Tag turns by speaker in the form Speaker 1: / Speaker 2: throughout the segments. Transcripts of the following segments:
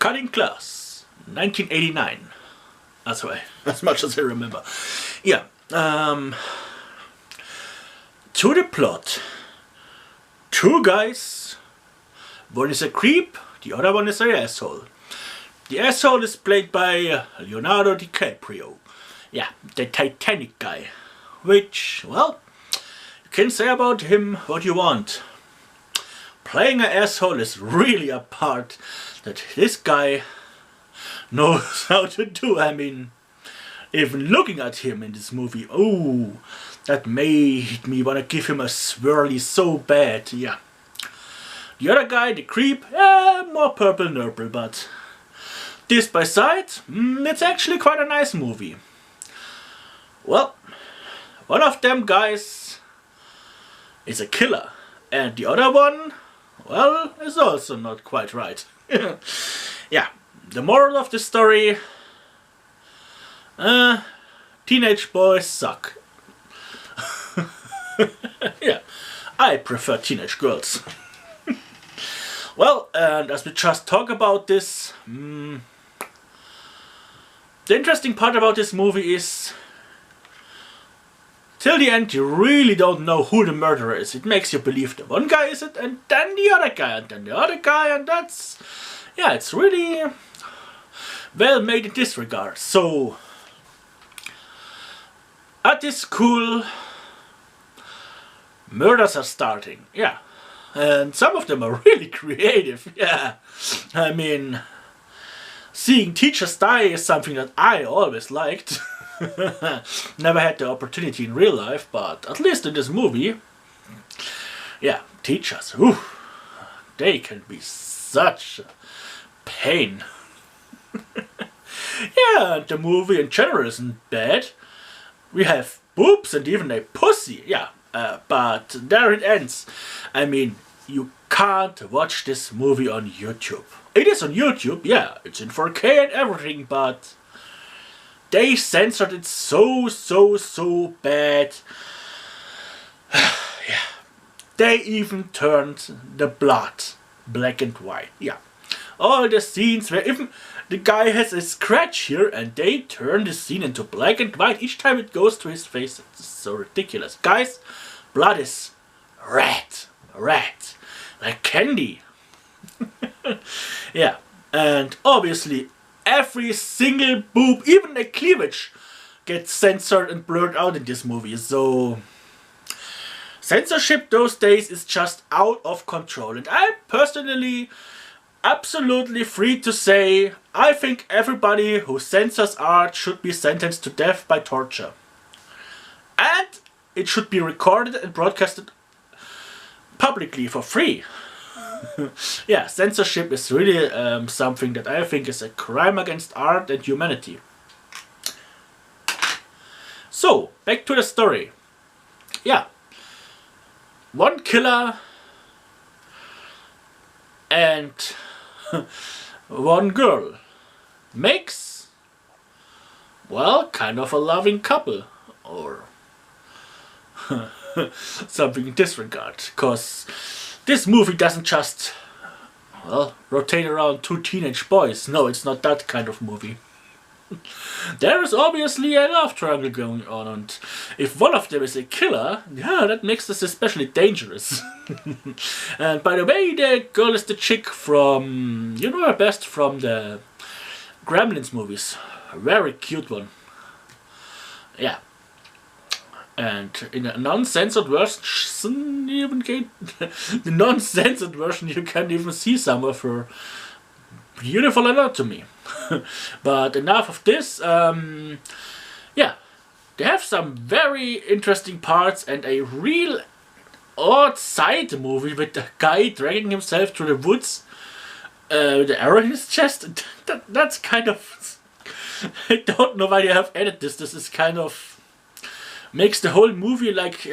Speaker 1: Cutting Class, 1989. That's right, as much as I remember. Yeah. To the plot. Two guys. One is a creep, the other one is an asshole. The asshole is played by Leonardo DiCaprio. Yeah, the Titanic guy. Which, well, you can say about him what you want. Playing an asshole is really a part that this guy knows how to do. I mean, even looking at him in this movie, oh, that made me want to give him a swirly so bad, yeah. The other guy, the creep, more purple-nurple, but this by side, it's actually quite a nice movie. Well, one of them guys is a killer, and the other one, well, is also not quite right. Yeah, the moral of the story, teenage boys suck. Yeah, I prefer teenage girls. Well, and as we just talk about this, the interesting part about this movie is, till the end you really don't know who the murderer is. It makes you believe the one guy is it, and then the other guy, and then the other guy, and that's, yeah, it's really well made in this regard. So, at this school, murders are starting, yeah. And some of them are really creative, yeah. I mean, seeing teachers die is something that I always liked. Never had the opportunity in real life, but at least in this movie, yeah, teachers, whew, they can be such a pain. Yeah, the movie in general isn't bad. We have boobs and even a pussy, yeah. But there it ends. I mean, you can't watch this movie on YouTube. It is on YouTube, yeah, it's in 4K and everything, but they censored it so bad. Yeah. They even turned the blood black and white, yeah. All the scenes where even the guy has a scratch here and they turn the scene into black and white each time it goes to his face. It's so ridiculous. Guys, blood is red, like candy. Yeah, and obviously every single boob, even a cleavage, gets censored and blurred out in this movie. So censorship those days is just out of control, and I'm personally absolutely free to say I think everybody who censors art should be sentenced to death by torture. And it should be recorded and broadcasted publicly for free. Yeah, censorship is really something that I think is a crime against art and humanity. So, back to the story. Yeah. One killer and one girl makes, well, kind of a loving couple. Or something in this regard, because this movie doesn't just, well, rotate around two teenage boys. No, it's not that kind of movie. There is obviously a love triangle going on, and if one of them is a killer, yeah, that makes this especially dangerous. And by the way, the girl is the chick from, you know her best from the Gremlins movies. A very cute one. Yeah. And in a non-censored version, the non-censored version, you can even see some of her beautiful anatomy. But enough of this. Yeah, they have some very interesting parts and a real odd side movie with the guy dragging himself through the woods with the arrow in his chest. That's kind of, I don't know why they have added this. This is kind of makes the whole movie like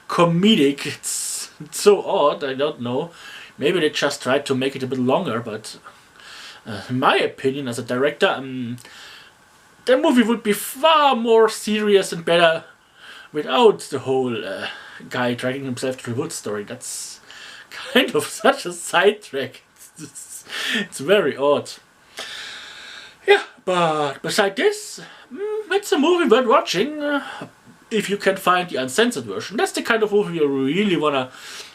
Speaker 1: comedic. It's so odd, I don't know. Maybe they just tried to make it a bit longer, but in my opinion as a director, the movie would be far more serious and better without the whole guy dragging himself through the woods story. That's kind of such a sidetrack. It's It's very odd. Yeah, but beside this, it's a movie worth watching if you can find the uncensored version. That's the kind of movie you really wanna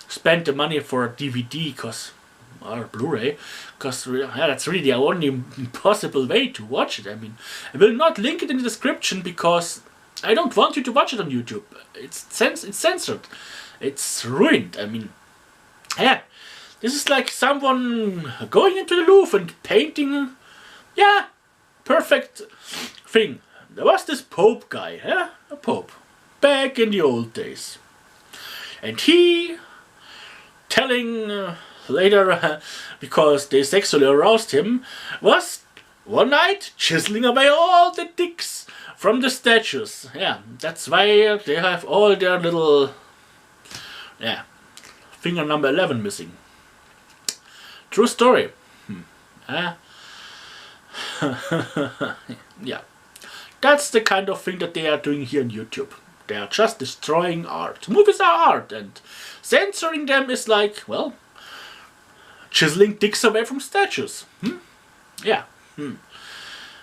Speaker 1: spend the money for a DVD, or Blu-ray, because that's really the only possible way to watch it. I mean, I will not link it in the description because I don't want you to watch it on YouTube. It's censored. It's ruined. I mean, yeah, this is like someone going into the Louvre and painting. Yeah, perfect thing. There was this Pope guy, a Pope, back in the old days, and he telling later because they sexually aroused him, was one night chiseling away all the dicks from the statues. Yeah, that's why they have all their little, finger number 11 missing. True story. Yeah, that's the kind of thing that they are doing here on YouTube. They are just destroying art. Movies are art, and censoring them is like, well, chiseling dicks away from statues. Yeah.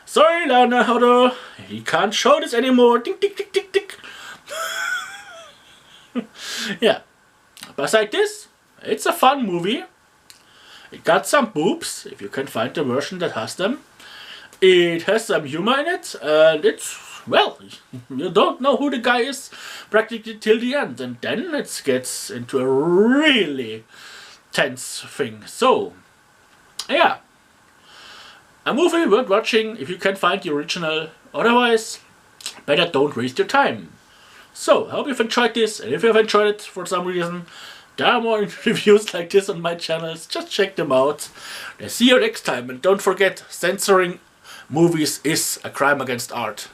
Speaker 1: Sorry, Leonardo, he can't show this anymore. Ding, ding, ding, ding, ding. Yeah. Besides this, it's a fun movie. It got some boobs, if you can find the version that has them. It has some humor in it, and it's, well, you don't know who the guy is practically till the end, and then it gets into a really tense thing. So, yeah, a movie worth watching if you can find the original. Otherwise, better don't waste your time. So, I hope you've enjoyed this, and if you've enjoyed it for some reason, there are more reviews like this on my channels. Just check them out. I'll see you next time, and don't forget, censoring movies is a crime against art.